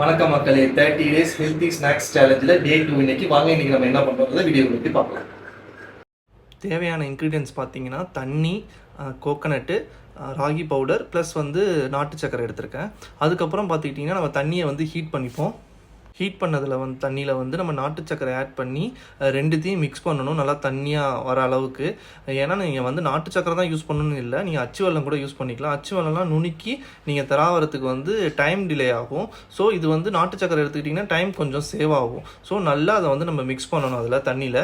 வணக்கம் மக்களே, 30 days healthy snacks சேலஞ்சில் டே 2 இன்னைக்கு வாங்க. இன்னைக்கு நம்ம என்ன பண்ணுறோம் வீடியோ பற்றி பார்க்கலாம். தேவையான இன்க்ரீடியன்ஸ் பார்த்தீங்கன்னா தண்ணி, கோகனட்டு, ராகி பவுடர் ப்ளஸ் நாட்டு சக்கரை எடுத்திருக்கேன். அதுக்கப்புறம் பார்த்துக்கிட்டிங்கன்னா நம்ம தண்ணியை ஹீட் பண்ணிப்போம். ஹீட் பண்ணதில் தண்ணியில் நம்ம நாட்டு சக்கரை ஆட் பண்ணி ரெண்டுத்தையும் மிக்ஸ் பண்ணணும், நல்லா தண்ணியாக வர அளவுக்கு. ஏன்னா நீங்கள் நாட்டு சக்கரை தான் யூஸ் பண்ணணும்னு இல்லை, நீங்கள் அச்சு வெல்லம் கூட யூஸ் பண்ணிக்கலாம். அச்சு வெல்லம்லாம் நுணுக்கி நீங்கள் தராவரத்துக்கு டைம் டிலே ஆகும். ஸோ இது நாட்டு சக்கரை எடுத்துக்கிட்டிங்கன்னா டைம் கொஞ்சம் சேவ் ஆகும். ஸோ நல்லா அதை நம்ம மிக்ஸ் பண்ணணும். அதில் தண்ணியில்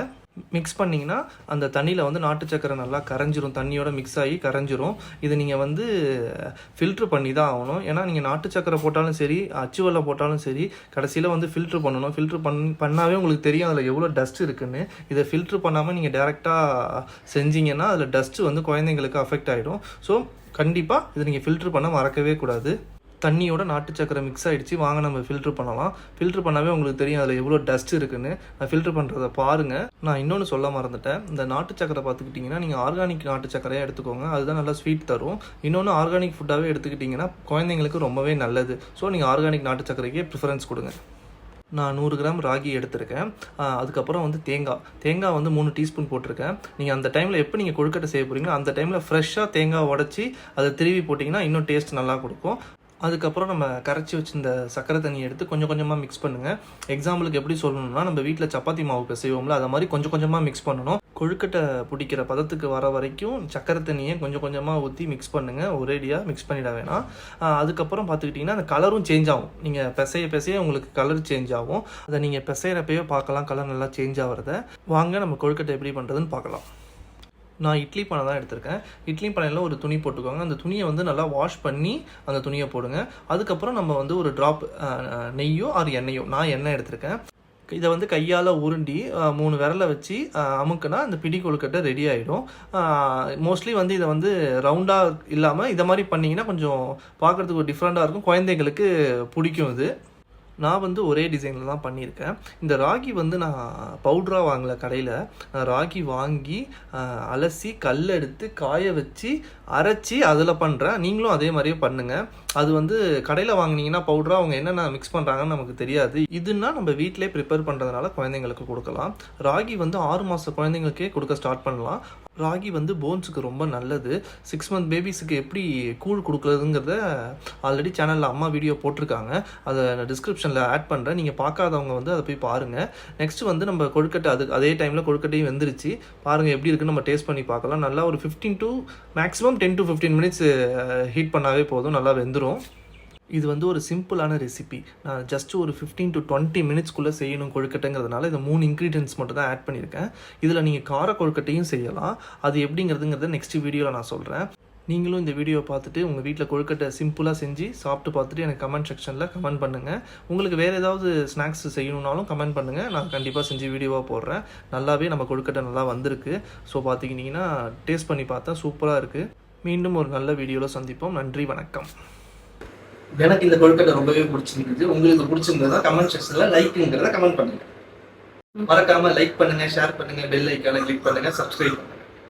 மிக்ஸ் பண்ணிங்கன்னா அந்த தண்ணியில் நாட்டு சக்கரை நல்லா கரைஞ்சிரும், தண்ணியோட மிக்ஸ் ஆகி கரைஞ்சிரும். இதை நீங்கள் ஃபில்ட்ரு பண்ணி தான் ஆகணும். ஏன்னா நீங்கள் நாட்டு சக்கரை போட்டாலும் சரி, அச்சு வெல்லம் போட்டாலும் சரி, கடைசியில் ஃபில்ட்ரு பண்ணணும். ஃபில்ட்ரு பண்ணாவே உங்களுக்கு தெரியும் அதில் எவ்வளோ டஸ்ட் இருக்குன்னு. இதை ஃபில்ட்ரு பண்ணாமல் நீங்கள் டேரெக்டாக செஞ்சீங்கன்னா அதில் டஸ்ட்டு குழந்தைங்களுக்கு அஃபெக்ட் ஆகிடும். ஸோ கண்டிப்பாக இதை நீங்கள் ஃபில்ட்ரு பண்ண மறக்கவே கூடாது. தண்ணியோட நாட்டு சக்கரை மிக்ஸ் ஆகிடுச்சு, வாங்க நம்ம ஃபில்ட்ரு பண்ணலாம். ஃபில்ட்ரு பண்ணாவே உங்களுக்கு தெரியும் அதில் எவ்வளோ டஸ்ட் இருக்குன்னு. நான் ஃபில்ட்ரு பண்ணுறதை பாருங்கள். நான் இன்னொன்று சொல்ல மறந்துட்டேன். இந்த நாட்டு சக்கரை பார்த்துக்கிட்டிங்கன்னா நீங்கள் ஆர்கானிக் நாட்டு சக்கரையாக எடுத்துக்கோங்க, அதுதான் நல்லா ஸ்வீட் தரும். இன்னொன்று ஆர்கானிக் ஃபுட்டாகவே எடுத்துக்கிட்டிங்கன்னா குழந்தைங்களுக்கு ரொம்பவே நல்லது. ஸோ நீங்கள் ஆர்கானிக் நாட்டு சக்கரைக்கே ப்ரிஃபரன்ஸ் கொடுங்க. நான் 100 கிராம் ராகி எடுத்திருக்கேன். அதுக்கப்புறம் தேங்காய் 3 டீஸ்பூன் போட்டிருக்கேன். நீங்கள் அந்த டைமில் எப்போ நீங்கள் கொழுக்கட்டை செய்ய போகிறீங்களோ அந்த டைமில் ஃப்ரெஷ்ஷாக தேங்காய் உடச்சி அதை திருவி போட்டிங்கன்னா இன்னும் டேஸ்ட் நல்லா கொடுக்கும். அதுக்கப்புறம் நம்ம கரைச்சி வச்சுருந்த சக்கரை தண்ணியை எடுத்து கொஞ்சம் கொஞ்சமாக மிக்ஸ் பண்ணுங்கள். எக்ஸாம்பிளுக்கு எப்படி சொல்லணும்னா, நம்ம வீட்டில் சப்பாத்தி மாவு பிசைவோம்ல, அதை மாதிரி கொஞ்சம் கொஞ்சமாக மிக்ஸ் பண்ணணும். கொழுக்கட்டை பிடிக்கிற பதத்துக்கு வர வரைக்கும் சக்கரை தண்ணியை கொஞ்சம் கொஞ்சமாக ஊற்றி மிக்ஸ் பண்ணுங்கள், ஒரேடியாக மிக்ஸ் பண்ணிட வேணாம். அதுக்கப்புறம் பார்த்துக்கிட்டிங்கன்னா அந்த கலரும் சேஞ்ச் ஆகும். நீங்கள் பிசைய உங்களுக்கு கலர் சேஞ்ச் ஆகும். அதை நீங்கள் பிசைகிறப்பவே பார்க்கலாம், கலர் நல்லா சேஞ்ச் ஆகிறத. வாங்க நம்ம கொழுக்கட்டை எப்படி பண்ணுறதுன்னு பார்க்கலாம். நான் இட்லி பானை தான் எடுத்திருக்கேன். இட்லி பானையில் ஒரு துணி போட்டுக்கோங்க. அந்த துணியை நல்லா வாஷ் பண்ணி அந்த துணியை போடுங்க. அதுக்கப்புறம் நம்ம ஒரு ட்ராப் நெய்யோ ஆர் எண்ணெயோ, நான் எண்ணெய் எடுத்திருக்கேன். இதை கையால் உருண்டி 3 விரலை வச்சு அமுக்குனா அந்த பிடி கொழுக்கட்டை ரெடி ஆகிடும். மோஸ்ட்லி இதை ரவுண்டாக இல்லாமல் இதை மாதிரி பண்ணிங்கன்னா கொஞ்சம் பார்க்குறதுக்கு ஒரு டிஃப்ரெண்ட்டாக இருக்கும், குழந்தைங்களுக்கு பிடிக்கும். இது நான் ஒரே டிசைனில் தான் பண்ணியிருக்கேன். இந்த ராகி நான் பவுட்ராக வாங்கலை கடையில். நான் ராகி வாங்கி அலசி கல் எடுத்து காய வச்சு அரைச்சி அதில் பண்ணுறேன். நீங்களும் அதே மாதிரியே பண்ணுங்கள். அது கடையில் வாங்கினீங்கன்னா பவுட்ராக அவங்க என்னென்ன மிக்ஸ் பண்ணுறாங்கன்னு நமக்கு தெரியாது. இதுன்னா நம்ம வீட்டிலே ப்ரிப்பேர் பண்ணுறதுனால குழந்தைங்களுக்கு கொடுக்கலாம். ராகி 6 மாத குழந்தைங்களுக்கே கொடுக்க ஸ்டார்ட் பண்ணலாம். ராகி போன்ஸுக்கு ரொம்ப நல்லது. 6 மந்த் பேபிஸுக்கு எப்படி கூழ் கொடுக்குறதுங்கிறத ஆல்ரெடி சேனலில் அம்மா வீடியோ போட்டிருக்காங்க, அதை நான் டிஸ்கிரிப்ஷனில் ஆட் பண்ணுறேன். நீங்கள் பார்க்காதவங்க அதை போய் பாருங்கள். நெக்ஸ்ட்டு நம்ம கொழுக்கட்டை அதே டைமில் கொழுக்கட்டையும் வெந்துருச்சு. பாருங்கள் எப்படி இருக்குன்னு நம்ம டேஸ்ட் பண்ணி பார்க்கலாம். நல்லா ஒரு 15 to maximum 10 to 15 minutes heat பண்ணாவே போதும், நல்லா வெந்துடும். இது ஒரு சிம்பிளான ரெசிபி. நான் ஜஸ்ட் ஒரு 15 to 20 மினிட்ஸ்க்குள்ளே செய்யணும் கொழுக்கட்டைங்கிறதுனால இந்த 3 இன்க்ரீடியன்ஸ் மட்டும் தான் ஆட் பண்ணியிருக்கேன். இதில் நீங்கள் கார கொழுக்கட்டையும் செய்யலாம். அது எப்படிங்கிறதுங்கிறத நெக்ஸ்ட் வீடியோவில் நான் சொல்கிறேன். நீங்களும் இந்த வீடியோவை பார்த்துட்டு உங்கள் வீட்டில் கொழுக்கட்டை சிம்பிளாக செஞ்சு சாப்பிட்டு பார்த்துட்டு எனக்கு கமெண்ட் செக்ஷனில் கமெண்ட் பண்ணுங்கள். உங்களுக்கு வேறு ஏதாவது ஸ்நாக்ஸ் செய்யணுன்னாலும் கமெண்ட் பண்ணுங்கள், நான் கண்டிப்பாக செஞ்சு வீடியோவாக போடுறேன். நல்லாவே நம்ம கொழுக்கட்டை நல்லா வந்திருக்கு. ஸோ பார்த்துக்கிட்டிங்கன்னா டேஸ்ட் பண்ணி பார்த்தா சூப்பராக இருக்குது. மீண்டும் ஒரு நல்ல வீடியோவில் சந்திப்போம். நன்றி, வணக்கம். எனக்கு இந்த கொழுக்கட்டை ரொம்பவே பிடிச்சிருக்குது. உங்களுக்கு பிடிச்சிருந்ததா கமெண்ட் செக்ஷனில் லைக்குங்கிறத கமெண்ட் பண்ணுங்கள். மறக்காமல் லைக் பண்ணுங்கள், ஷேர் பண்ணுங்கள், பெல் ஐக்கானை கிளிக் பண்ணுங்கள், சப்ஸ்கிரைப் பண்ணுங்கள்.